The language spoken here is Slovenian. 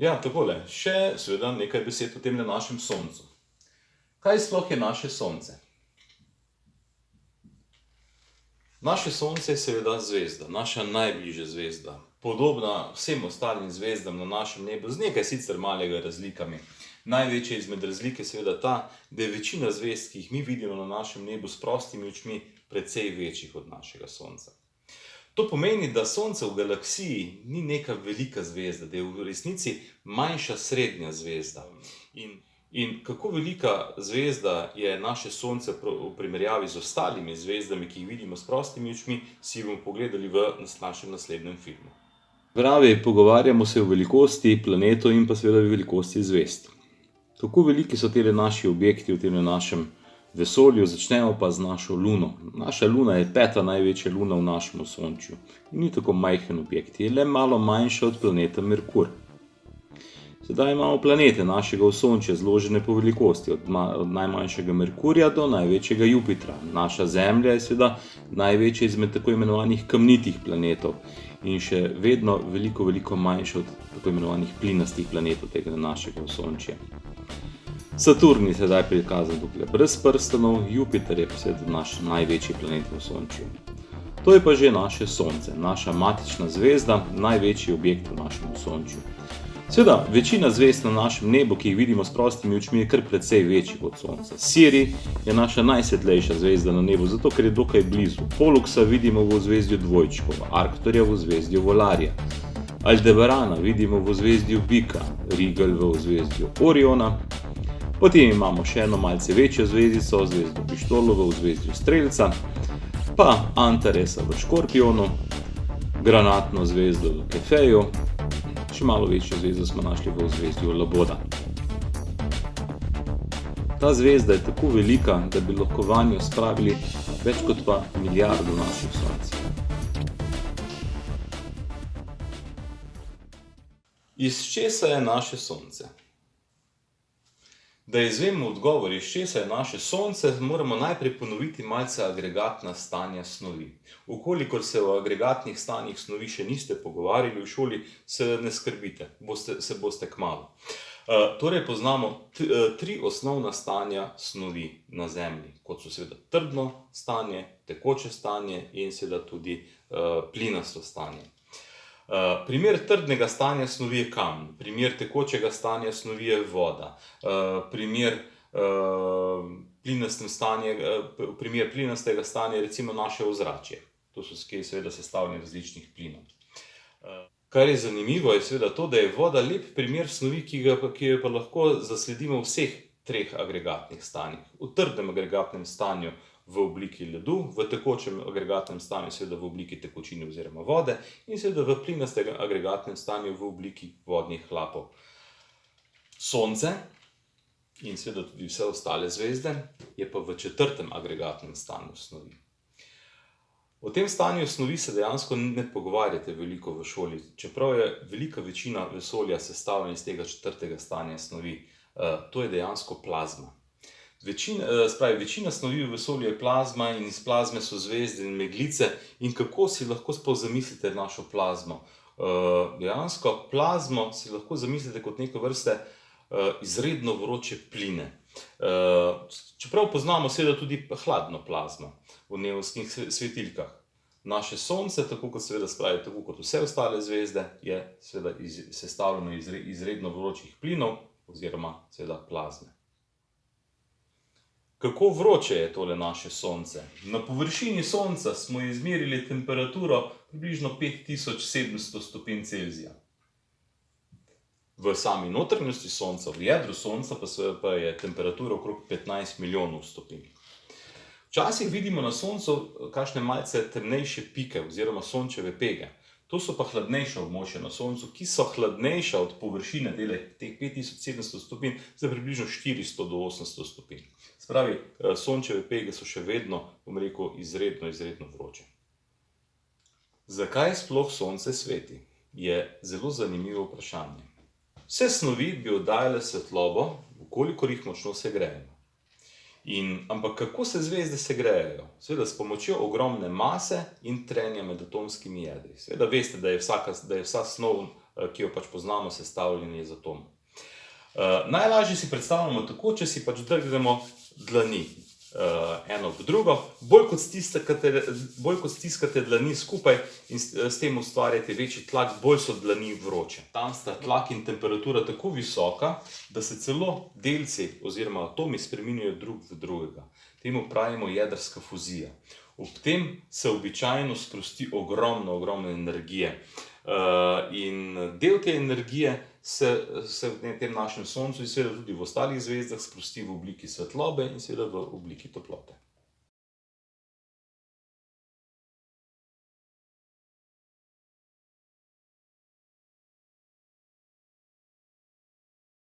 Ja, takole, še seveda nekaj besed o tem našem soncu. Kaj sploh je naše sonce? Naše sonce je seveda zvezda, naša najbližja zvezda. Podobna vsem ostalim zvezdam na našem nebu, z nekaj sicer malega razlikami. Največja izmed razlik je seveda ta, da je večina zvezd, ki jih mi vidimo na našem nebu s prostimi očmi, precej večjih od našega sonca. To pomeni, da sonce v galaksiji ni neka velika zvezda, da je v resnici manjša srednja zvezda. In kako velika zvezda je naše sonce v primerjavi z ostalimi zvezdami, ki jih vidimo s prostimi očmi, si bomo pogledali v našem naslednjem filmu. Pravi, pogovarjamo se o velikosti planetov in pa seveda o velikosti zvezd. Kako veliki so tele naši objekti v tem našem vesolju? Začnemo pa z našo luno. Naša luna je 5. največja luna v našem osončju. Ni tako majhen objekt, je le malo manjša od planeta Merkur. Sedaj imamo planete našega osončja zložene po velikosti, od najmanjšega Merkurja do največjega Jupitra. Naša Zemlja je seveda največja izmed tako imenovanih kamnitih planetov in še vedno veliko manjša od tako imenovanih plinastih planetov tega našega osončja. Saturn je sedaj prikazan tukaj brez prstanov, Jupiter je pa seveda naš največji planet v osončju. To je pa že naše Sonce, naša matična zvezda, največji objekt v našem osončju. Seveda, večina zvezd na našem nebu, ki jih vidimo s prostimi očmi, je kar precej večjih od Sonca. Sirij je naša najsvetlejša zvezda na nebu, zato ker je dokaj blizu. Polluxa vidimo v ozvezdju Dvojčkova, Arcturja v ozvezdju Volarija, Aldebarana vidimo v ozvezdju Bika, Rigel v ozvezdju Oriona. Potem imamo še eno malce večjo zvezdico, zvezdo Pištolo v ozvezdju Strelca, pa Antaresa v Škorpionu, granatno zvezdo v Kefeju, še malo večjo zvezdo smo našli v ozvezdju Laboda. Ta zvezda je tako velika, da bi lahko vanjo spravili več kot pa milijardo naših sonc. Iz česa je naše sonce? Da izvemo odgovor, iz česa je naše sonce, moramo najprej ponoviti malce agregatna stanja snovi. Ukolikor se o agregatnih stanjih snovi še niste pogovarjali v šoli, se ne skrbite, se boste kmalu. Torej poznamo 3 osnovna stanja snovi na Zemlji, kot so seveda trdno stanje, tekoče stanje in seveda tudi plinasto stanje. Primer trdnega stanja snovi je kamen, primer tekočega stanja snovi je voda, primer plinastega stanja je recimo naše ozračje. To so seveda sestavljeni različnih plinov. Kar je zanimivo, je seveda to, da je voda lep primer snovi, ki jo pa lahko zasledimo v vseh 3 agregatnih stanjih. V trdnem agregatnem stanju v obliki ledu, v tekočem agregatnem stanju seveda v obliki tekočine oziroma vode in seveda v plinastem agregatnem stanju v obliki vodnih hlapov. Sonce in seveda tudi vse ostale zvezde je pa v 4. agregatnem stanju snovi. O tem stanju snovi se dejansko ne pogovarjate veliko v šoli, čeprav je velika večina vesolja sestavljena iz tega 4. stanja snovi. To je dejansko plazma. Večina snovi v vesolju je plazma in iz plazme so zvezde in meglice. In kako si lahko sploh zamislite našo plazmo? Dejansko plazmo si lahko zamislite kot neke vrste izredno vroče pline. Čeprav poznamo seveda tudi hladno plazmo v neonskih svetilkah. Naše Sonce, tako kot vse ostale zvezde, je seveda sestavljeno iz izredno vročih plinov oziroma seveda plazme. Kako vroče je tole naše Sonce? Na površini Sonca smo izmerili temperaturo približno 5700 stopinj Celzija. V sami notranjosti Sonca, v jedru Sonca pa je temperatura okrog 15 milijonov stopinj. Včasih vidimo na Soncu kakšne malce temnejše pike oziroma sončeve pege. To so pa hladnejša območja na Soncu, ki so hladnejša od površine teh 5700 stopinj za približno 400 do 800 stopinj. Se pravi, sončeve pege so še vedno, bom rekel, izredno vroče. Zakaj sploh Sonce sveti? Je zelo zanimivo vprašanje. Vse snovi bi oddajale svetlobo, vkolikor jih močno segrejemo. Ampak kako se zvezde segrejajo? Seveda s pomočjo ogromne mase in trenja med atomskimi jedri. Seveda veste, da je vsa snov ki jo pač poznamo, sestavljeni iz atomov. Najlažje si predstavljamo tako, če si pač drgnemo dlani eno v drugo, bolj kot stiskate dlani skupaj in s tem ustvarjate večji tlak, bolj so dlani vroče. Tam sta tlak in temperatura tako visoka, da se celo delci oziroma atomi spreminjajo drug v drugega. Temu pravimo jedrska fuzija. Ob tem se običajno sprosti ogromno energije. In del te energije se v tem našem Soncu in seveda tudi v ostalih zvezdah sprosti v obliki svetlobe in seveda v obliki toplote.